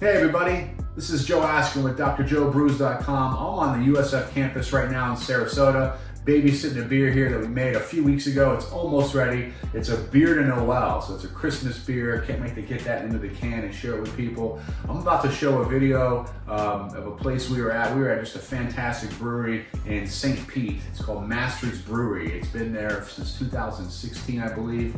Hey everybody, this is Joe Askren with drjoebrews.com. I'm on the USF campus right now in Sarasota, babysitting a beer here that we made a few weeks ago. It's almost ready. It's a beer to Noel, so it's a Christmas beer. Can't wait to get that into the can and share it with people. I'm about to show a video of a place we were at. We were at just a fantastic brewery in St. Pete. It's called Mastry's Brewery. It's been there since 2016, I believe.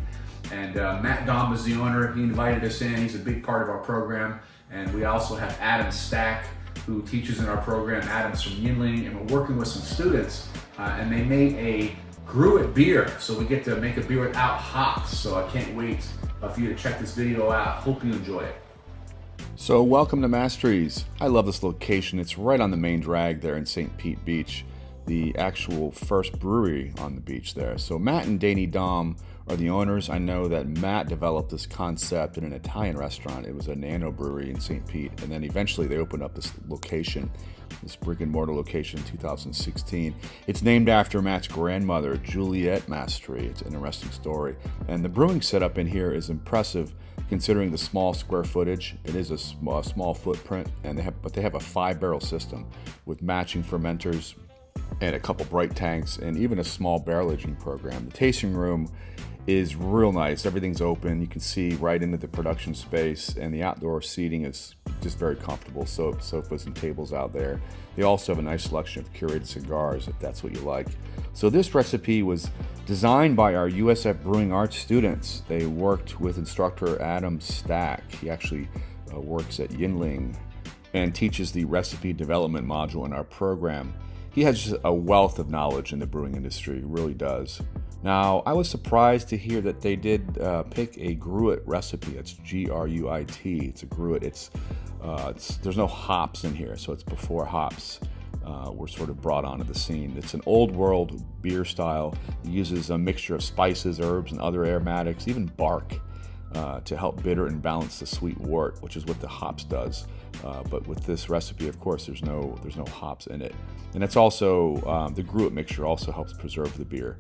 And Matt and Dahm is the owner. He invited us in. He's a big part of our program. And we also have Adam Stack, who teaches in our program. Adam's from Yinling, and we're working with some students, and they made a Gruit beer. So we get to make a beer without hops. So I can't wait for you to check this video out. Hope you enjoy it. So welcome to Mastry's. I love this location. It's right on the main drag there in St. Pete Beach, the actual first brewery on the beach there. So Matt and Danie Dahm are the owners. I know that Matt developed this concept in an Italian restaurant. It was a nano brewery in St. Pete, and then eventually they opened up this location, this brick and mortar location in 2016. It's named after Matt's grandmother, Juliet Mastry. It's an interesting story. And the brewing setup in here is impressive considering the small square footage. It is a small footprint, and they have a 5-barrel system with matching fermenters and a couple bright tanks and even a small barrel aging program. The tasting room is real nice. Everything's open. You can see right into the production space, and the outdoor seating is just very comfortable. Sofas and tables out there. They also have a nice selection of curated cigars if that's what you like. So this recipe was designed by our USF Brewing Arts students. They worked with instructor Adam Stack. He actually works at Yinling and teaches the recipe development module in our program. He has just a wealth of knowledge in the brewing industry, he really does. Now, I was surprised to hear that they did pick a Gruit recipe. It's G-R-U-I-T. It's a Gruit. There's no hops in here, so it's before hops were sort of brought onto the scene. It's an old world beer style. It uses a mixture of spices, herbs, and other aromatics, even bark, to help bitter and balance the sweet wort, which is what the hops does. But with this recipe, of course, there's no hops in it. And it's also, the Gruit mixture also helps preserve the beer.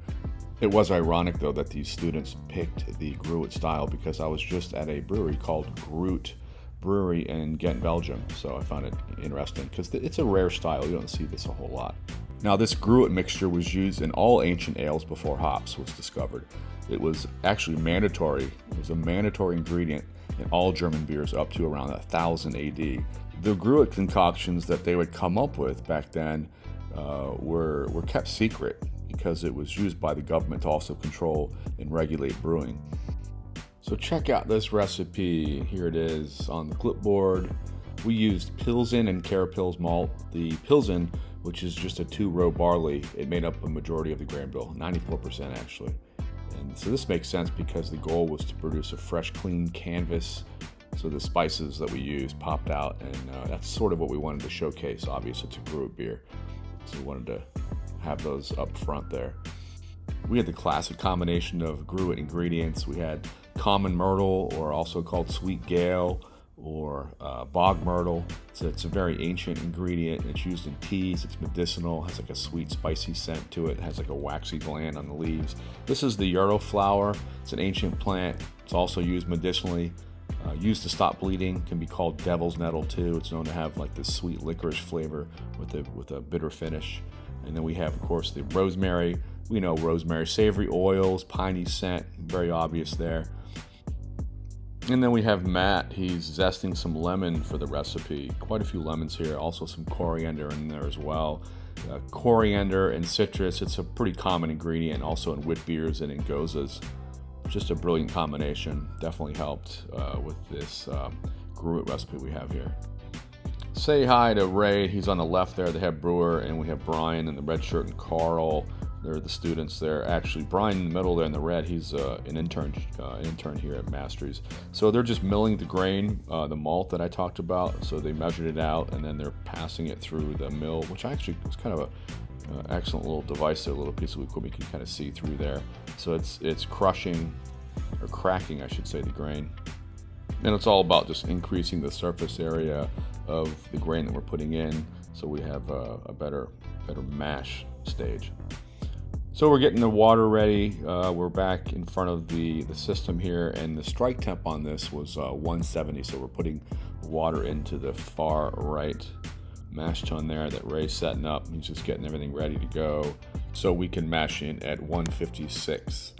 It was ironic, though, that these students picked the Gruit style because I was just at a brewery called Gruit Brewery in Ghent, Belgium. So I found it interesting because it's a rare style. You don't see this a whole lot. Now, this Gruit mixture was used in all ancient ales before hops was discovered. It was actually mandatory. It was a mandatory ingredient in all German beers up to around 1000 AD. The Gruit concoctions that they would come up with back then were kept secret because it was used by the government to also control and regulate brewing. So check out this recipe. Here it is on the clipboard. We used Pilsen and Carapils malt. The Pilsen, which is just a 2-row barley, it made up a majority of the grain bill, 94% actually. And so this makes sense because the goal was to produce a fresh, clean canvas. So the spices that we used popped out, and that's sort of what we wanted to showcase. Obviously, it's a Gruit beer, so we wanted to have those up front there. We had the classic combination of Gruit ingredients. We had common myrtle, or also called sweet gale, or bog myrtle. So it's a very ancient ingredient. It's used in teas. It's medicinal. Has like a sweet, spicy scent to it. It has like a waxy gland on the leaves. This is the yarrow flower. It's an ancient plant. It's also used medicinally. Used to stop bleeding. Can be called devil's nettle too. It's known to have like this sweet licorice flavor with a bitter finish. And then we have, of course, the rosemary. We know rosemary, savory oils, piney scent, very obvious there. And then we have Matt. He's zesting some lemon for the recipe. Quite a few lemons here. Also some coriander in there as well. Coriander and citrus, it's a pretty common ingredient also in wit beers and in gozas. Just a brilliant combination. Definitely helped with this Gruit recipe we have here. Say hi to Ray. He's on the left there, the head brewer, and we have Brian in the red shirt and Carl. They're the students there. Actually, Brian in the middle there in the red, he's an intern here at Mastry's. So they're just milling the grain, the malt that I talked about. So they measured it out, and then they're passing it through the mill, which actually is kind of an excellent little device there, a little piece of equipment you can kind of see through there. So it's crushing, or cracking, I should say, the grain. And it's all about just increasing the surface area of the grain that we're putting in, so we have a better mash stage. So we're getting the water ready. We're back in front of the system here, and the strike temp on this was 170. So we're putting water into the far right mash tun there that Ray's setting up. He's just getting everything ready to go so we can mash in at 156.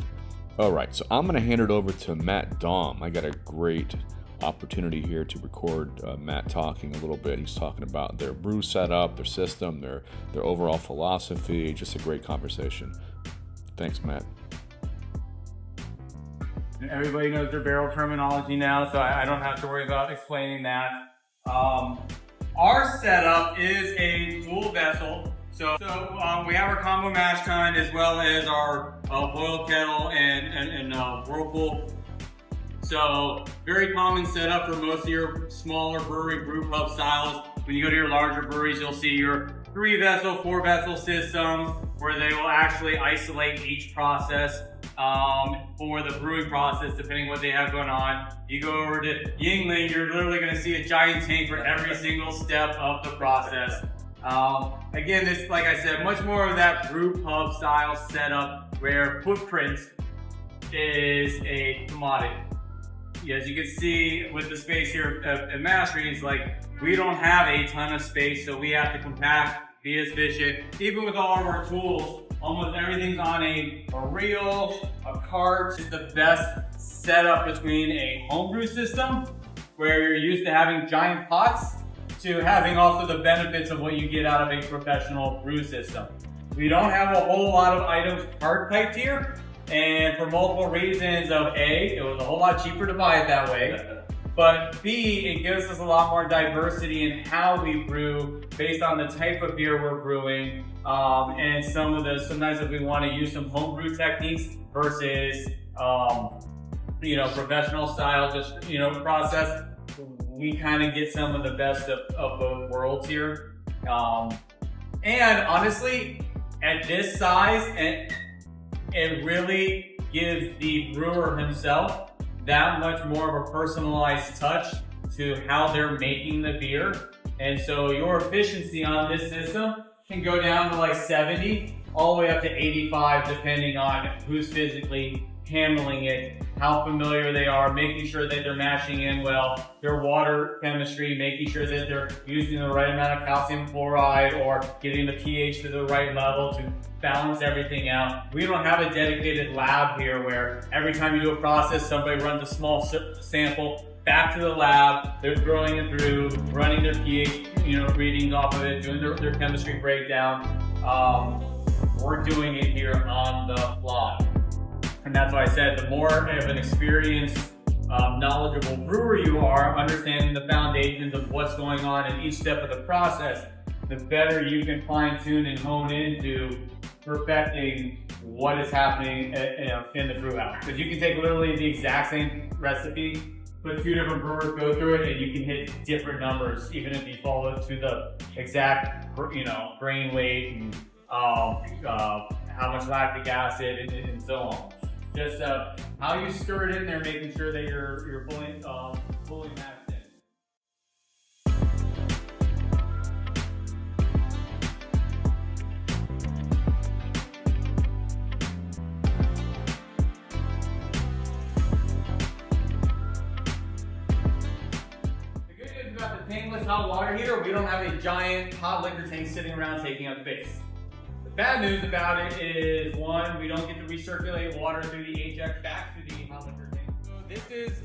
All right, so I'm going to hand it over to Matt Dahm. I got a great opportunity here to record Matt talking a little bit. He's talking about their brew setup, their system, their overall philosophy. Just a great conversation. Thanks, Matt. Everybody knows their barrel terminology now, so I don't have to worry about explaining that. Our setup is a dual vessel. So we have our combo mash tun as well as our boil kettle and whirlpool. So very common setup for most of your smaller brewery brew pub styles. When you go to your larger breweries, you'll see your 3-vessel, 4-vessel systems where they will actually isolate each process for the brewing process, depending what they have going on. You go over to Yingling, you're literally going to see a giant tank for every single step of the process. Again, this, like I said, much more of that brew pub style setup where footprint is a commodity. As you can see with the space here at Mastry, it's like we don't have a ton of space, so we have to compact, be efficient. Even with all of our tools, almost everything's on a reel, a cart. It's the best setup between a homebrew system, where you're used to having giant pots, to having also the benefits of what you get out of a professional brew system. We don't have a whole lot of items hard piped here. And for multiple reasons of A, it was a whole lot cheaper to buy it that way. But B, it gives us a lot more diversity in how we brew based on the type of beer we're brewing. And sometimes if we want to use some homebrew techniques versus, professional style, process, we kind of get some of the best of both worlds here. And honestly, at this size, it really gives the brewer himself that much more of a personalized touch to how they're making the beer. And so your efficiency on this system can go down to like 70 all the way up to 85, depending on who's physically handling it, how familiar they are, making sure that they're mashing in well, their water chemistry, making sure that they're using the right amount of calcium chloride or getting the pH to the right level to balance everything out. We don't have a dedicated lab here where every time you do a process, somebody runs a small sample back to the lab, they're throwing it through, running their pH readings off of it, doing their chemistry breakdown. We're doing it here on the fly. And that's why I said the more of an experienced, knowledgeable brewer you are, understanding the foundations of what's going on in each step of the process, the better you can fine tune and hone into perfecting what is happening in the brew house. Because you can take literally the exact same recipe, but 2 different brewers go through it, and you can hit different numbers, even if you follow it to the exact, grain weight and how much lactic acid and so on. Just how you stir it in there, making sure that you're fully mashed in. The good news about the tankless hot water heater, we don't have a giant hot liquor tank sitting around taking up space. Bad news about it is, one, we don't get to recirculate water through the HX back to the hot liquor tank. So this is,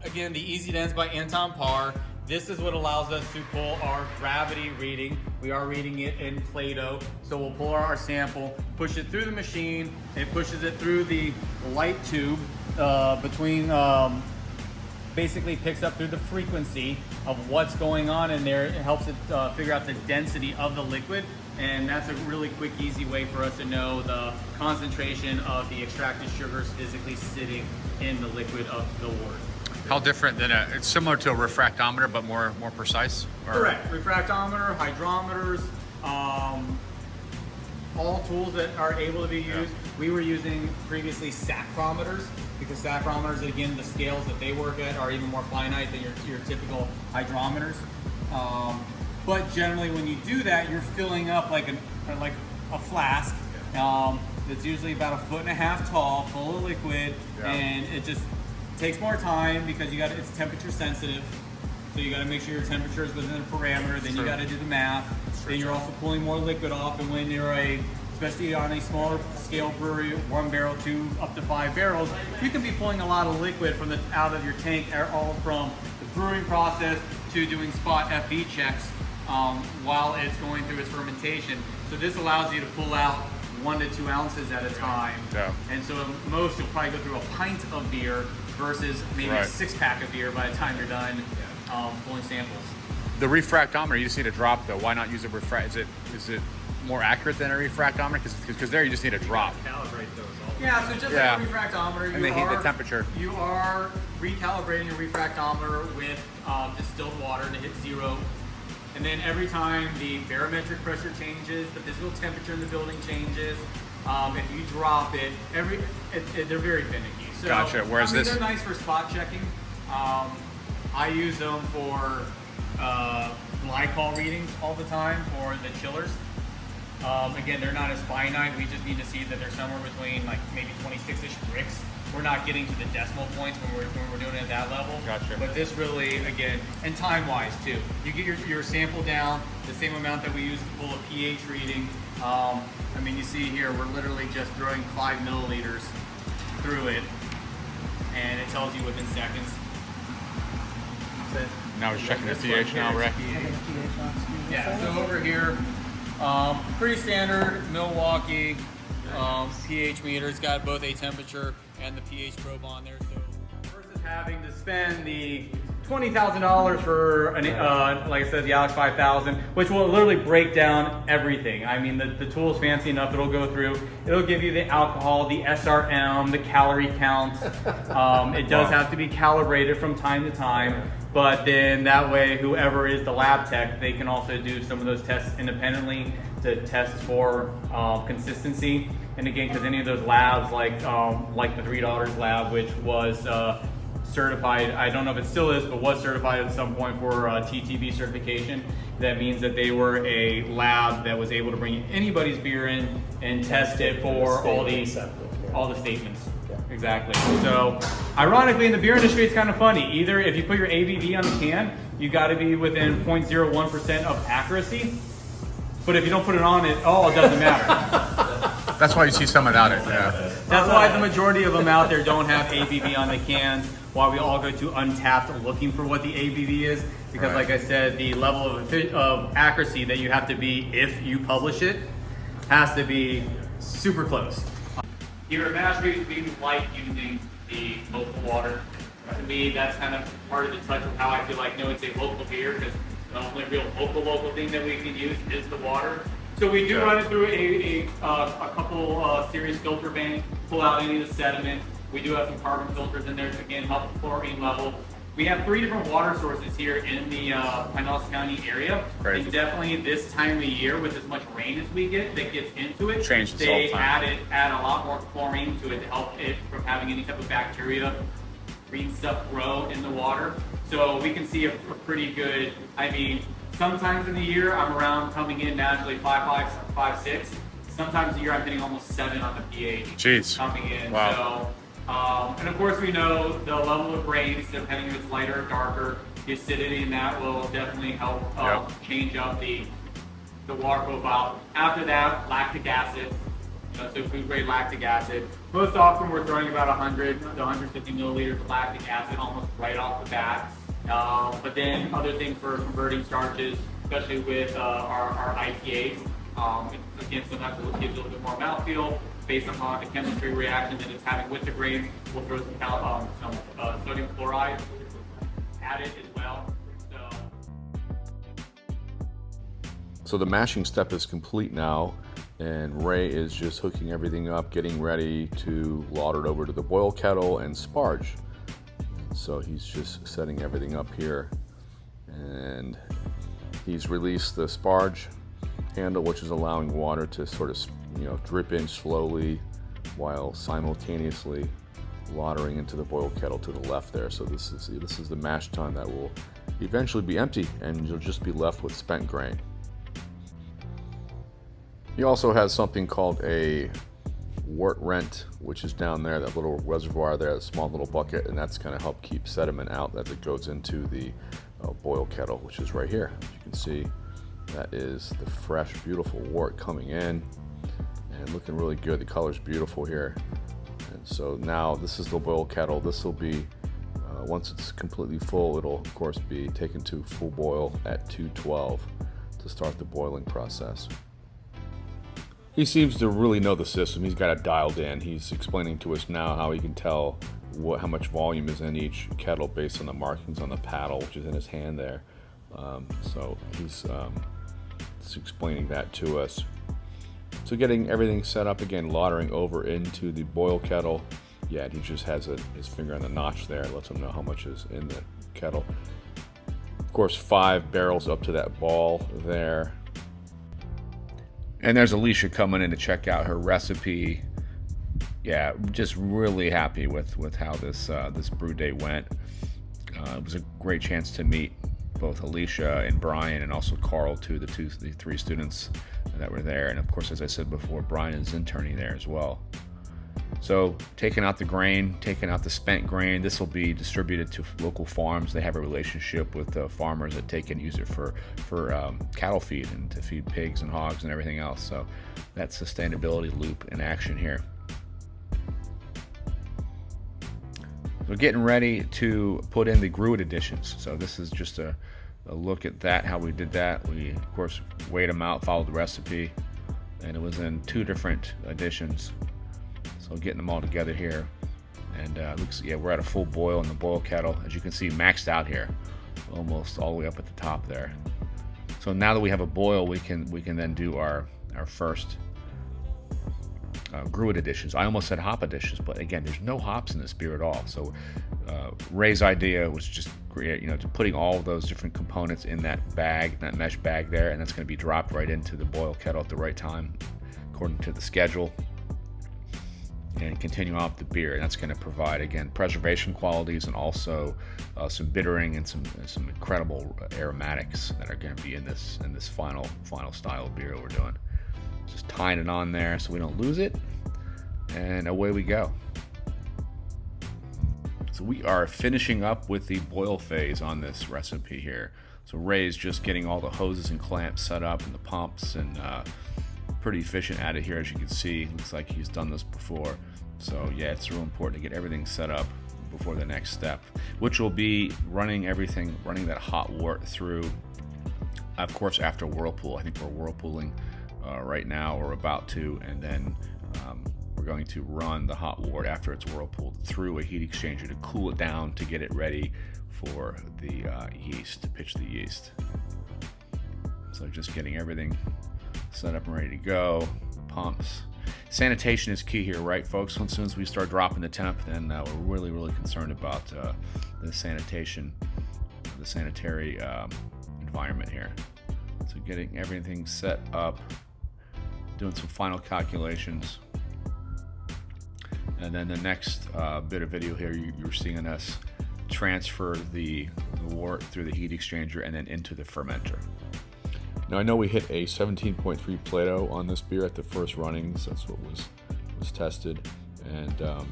again, the Easy Dens by Anton Par. This is what allows us to pull our gravity reading. We are reading it in Play-Doh. So we'll pull our sample, push it through the machine. It pushes it through the light tube basically picks up through the frequency of what's going on in there. It helps it figure out the density of the liquid. And that's a really quick, easy way for us to know the concentration of the extracted sugars physically sitting in the liquid of the wort. How different than it's similar to a refractometer, but more precise? Or? Correct. Refractometer, hydrometers, all tools that are able to be used. Yeah. We were using previously sacchrometers, because sacchrometers, again, the scales that they work at are even more finite than your typical hydrometers. But generally, when you do that, you're filling up like a flask. that's usually about 1.5 feet tall, full of liquid, and it just takes more time because it's temperature sensitive. So you got to make sure your temperature is within the parameter. Then you got to do the math. Then you're also pulling more liquid off, and when you're especially on a smaller scale brewery, 1 barrel to up to 5 barrels, you can be pulling a lot of liquid out of your tank, all from the brewing process to doing spot FV checks while it's going through its fermentation. So this allows you to pull out 1 to 2 ounces at a time. Yeah. And so at most you'll probably go through a pint of beer versus maybe a 6-pack of beer by the time you're done pulling samples. The refractometer, you just need a drop though. Why not use a refract? Is it more accurate than a refractometer? Because there you just need a drop. Calibrate those also. Yeah, so just like a refractometer, and they heat the temperature. You are recalibrating your refractometer with distilled water to hit 0. And then every time the barometric pressure changes, the physical temperature in the building changes. If you drop it, they're very finicky. So, gotcha. Whereas they're nice for spot checking. I use them for glycol readings all the time for the chillers. Again, they're not as finite. We just need to see that they're somewhere between like maybe 26-ish bricks. We're not getting to the decimal points when we're doing it at that level. Gotcha. But this really, again, and time-wise too. You get your sample down the same amount that we use to pull a pH reading. I mean, you see here, we're literally just throwing 5 milliliters through it, and it tells you within seconds. Now he's checking the pH now, right? Yeah, so over here, pretty standard Milwaukee pH meter. It's got both a temperature and the pH probe on there. So versus having to spend the $20,000 for, like I said, the Alex 5000, which will literally break down everything. I mean, the tool's fancy enough, it'll go through, it'll give you the alcohol, the SRM, the calorie count. It does have to be calibrated from time to time, but then that way, whoever is the lab tech, they can also do some of those tests independently to test for consistency. And again, because any of those labs, like the Three Daughters lab, which was certified, I don't know if it still is, but was certified at some point for TTB certification. That means that they were a lab that was able to bring anybody's beer in and test it for all the statements. Exactly. So, ironically, in the beer industry, it's kind of funny. Either if you put your ABV on the can, you got to be within 0.01% of accuracy. But if you don't put it on at all, it doesn't matter. That's why you see some without it. Yeah. That's why the majority of them out there don't have ABV on the can. Why we all go to Untappd looking for what the ABV is, because like I said, the level of accuracy that you have to be if you publish it has to be super close. Here at Mastry, we like using the local water. To me, that's kind of part of the touch of how I feel like knowing it's a local beer, because the only real local thing that we can use is the water. So we do run it through a couple series filter banks, pull out any of the sediment. We do have some carbon filters in there to, again, help the chlorine level. We have 3 different water sources here in the Pinellas County area. Crazy. And definitely this time of year, with as much rain as we get that gets into it, Changes all they the time. add a lot more chlorine to it to help it from having any type of bacteria, green stuff grow in the water. So we can see a pretty good, I mean, sometimes in the year I'm around coming in naturally 5.5, 5.6. Sometimes a year I'm hitting almost 7 on the pH. Jeez. Coming in. Wow. So, and of course we know the level of grains, depending if it's lighter or darker, the acidity in that will definitely help change up the water profile. After that, lactic acid. So food grade lactic acid. Most often we're throwing about 100 to 150 milliliters of lactic acid almost right off the bat. But then other things for converting starches, especially with our IPAs. Again, sometimes it gives a little bit more mouthfeel based upon the chemistry reaction that it's having with the grains. We'll throw some sodium chloride added as well. So the mashing step is complete now, and Ray is just hooking everything up, getting ready to lauder it over to the boil kettle and sparge. So he's just setting everything up here, and he's released the sparge handle, which is allowing water to sort of, drip in slowly while simultaneously laudering into the boil kettle to the left there. So this is the mash tun that will eventually be empty, and you'll just be left with spent grain. He also has something called a wort rent, which is down there, that little reservoir there, that small little bucket, and that's going to help keep sediment out as it goes into the boil kettle, which is right here. As you can see, that is the fresh, beautiful wort coming in and looking really good. The color's beautiful here. And so now this is the boil kettle. This will be, once it's completely full, it'll of course be taken to full boil at 212 to start the boiling process. He seems to really know the system. He's got it dialed in. He's explaining to us now how he can tell how much volume is in each kettle based on the markings on the paddle, which is in his hand there. So he's explaining that to us. So getting everything set up again, lautering over into the boil kettle. Yeah, he just has his finger on the notch there, lets him know how much is in the kettle. Of course, 5 barrels up to that ball there. And there's Alicia coming in to check out her recipe. Yeah, just really happy with how this brew day went. It was a great chance to meet both Alicia and Brian, and also Carl too, the 3 students that were there. And of course, as I said before, Brian is interning there as well. So taking out the grain, taking out the spent grain, this will be distributed to local farms. They have a relationship with the farmers that take and use it for cattle feed and to feed pigs and hogs and everything else. So that's sustainability loop in action here. So getting ready to put in the Gruit additions. So this is just a look at that, how we did that. We of course weighed them out, followed the recipe, and it was in 2 different additions. So getting them all together here, and looks, yeah, we're at a full boil in the boil kettle, as you can see, maxed out here, almost all the way up at the top there. So now that we have a boil, we can then do our first Gruit additions. I almost said hop additions, but again, there's no hops in this beer at all. So Ray's idea was just to putting all of those different components in that bag, that mesh bag there, and that's going to be dropped right into the boil kettle at the right time, according to the schedule, and continue on with the beer. And that's going to provide, again, preservation qualities and also some bittering and some incredible aromatics that are going to be in this final style of beer that we're doing. Just tying it on there so we don't lose it, and away we go. So we are finishing up with the boil phase on this recipe here. So Ray's just getting all the hoses and clamps set up and the pumps, and pretty efficient at it here, as you can see. Looks like he's done this before. So yeah, it's real important to get everything set up before the next step, which will be running that hot wort through, of course, after whirlpool. I think we're whirlpooling right now, or about to, and then we're going to run the hot wort after it's whirlpooled through a heat exchanger to cool it down to get it ready for the yeast, to pitch the yeast. So just getting everything set up and ready to go. Pumps. Sanitation is key here, right, folks? As soon as we start dropping the temp, then we're really concerned about the sanitation, the sanitary environment here. So getting everything set up, doing some final calculations, and then the next bit of video here, you're seeing us transfer the wort through the heat exchanger and then into the fermenter. Now I know we hit a 17.3 Plato on this beer at the first runnings. That's what was tested, and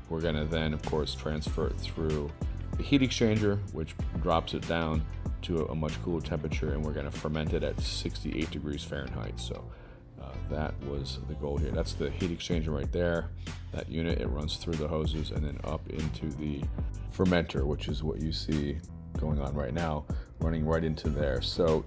we're going to then, of course, transfer it through the heat exchanger, which drops it down to a much cooler temperature, and we're going to ferment it at 68 degrees Fahrenheit. So that was the goal here. That's the heat exchanger right there. That unit, it runs through the hoses and then up into the fermenter, which is what you see going on right now, running right into there. So,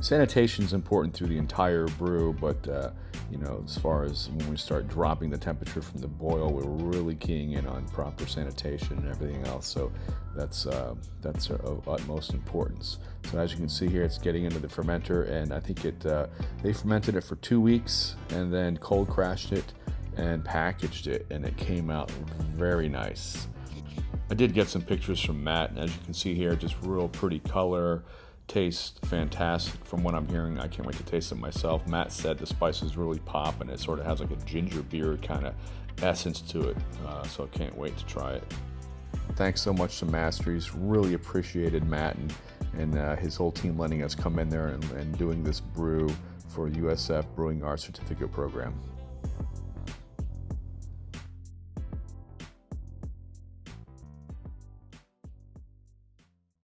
sanitation is important through the entire brew, but as far as when we start dropping the temperature from the boil, we're really keying in on proper sanitation and everything else. So that's of utmost importance. So as you can see here, it's getting into the fermenter, and I think they fermented it for 2 weeks and then cold crashed it and packaged it, and it came out very nice. I did get some pictures from Matt, and as you can see here, just real pretty color, tastes fantastic from what I'm hearing. I can't wait to taste it myself. Matt said the spices really pop, and it sort of has like a ginger beer kind of essence to it, so I can't wait to try it. Thanks so much to Mastry's. Really appreciated Matt and his whole team letting us come in there and doing this brew for USF Brewing Arts certificate program.